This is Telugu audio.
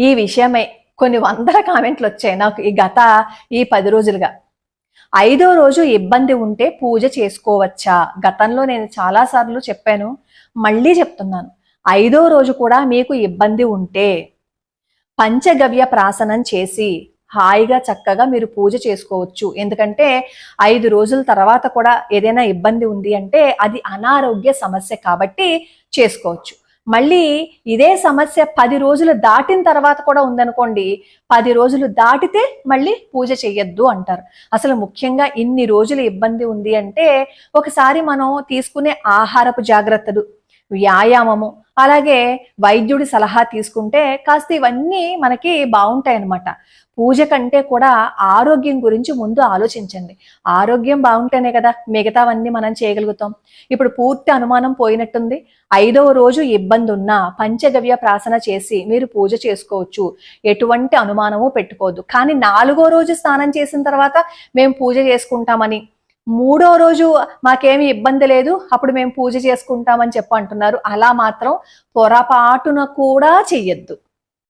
ఈ విషయమై కొన్ని వందల కామెంట్లు వచ్చాయి నాకు ఈ 10 రోజులుగా. 5వ రోజు ఇబ్బంది ఉంటే పూజ చేసుకోవచ్చా? గతంలో నేను చాలాసార్లు చెప్పాను, మళ్ళీ చెప్తున్నాను. 5వ రోజు కూడా మీకు ఇబ్బంది ఉంటే పంచగవ్య ప్రాసనం చేసి హాయిగా చక్కగా మీరు పూజ చేసుకోవచ్చు. ఎందుకంటే 5 రోజుల తర్వాత కూడా ఏదైనా ఇబ్బంది ఉంది అంటే అది అనారోగ్య సమస్య కాబట్టి చేసుకోవచ్చు. మళ్ళీ ఇదే సమస్య 10 రోజులు దాటిన తర్వాత కూడా ఉందనుకోండి, 10 రోజులు దాటితే మళ్ళీ పూజ చెయ్యొద్దు అంటారు. అసలు ముఖ్యంగా ఇన్ని రోజులు ఇబ్బంది ఉంది అంటే ఒకసారి మనం తీసుకునే ఆహారపు జాగ్రత్తలు, వ్యాయామము, అలాగే వైద్యుడి సలహా తీసుకుంటే కాస్త ఇవన్నీ మనకి బాగుంటాయన్నమాట. పూజ కంటే కూడా ఆరోగ్యం గురించి ముందు ఆలోచించండి. ఆరోగ్యం బాగుంటేనే కదా మిగతావన్నీ మనం చేయగలుగుతాం. ఇప్పుడు పూర్తి అనుమానం పోయినట్టుంది. 5వ రోజు ఇబ్బంది ఉన్నా పంచగవ్య ప్రాసన చేసి మీరు పూజ చేసుకోవచ్చు. ఎటువంటి అనుమానము పెట్టుకోవద్దు. కానీ 4వ రోజు స్నానం చేసిన తర్వాత మేము పూజ చేసుకుంటామని, 3వ రోజు మాకేమి ఇబ్బంది లేదు అప్పుడు మేము పూజ చేసుకుంటామని అంటున్నారు. అలా మాత్రం పొరపాటున కూడా చెయ్యొద్దు.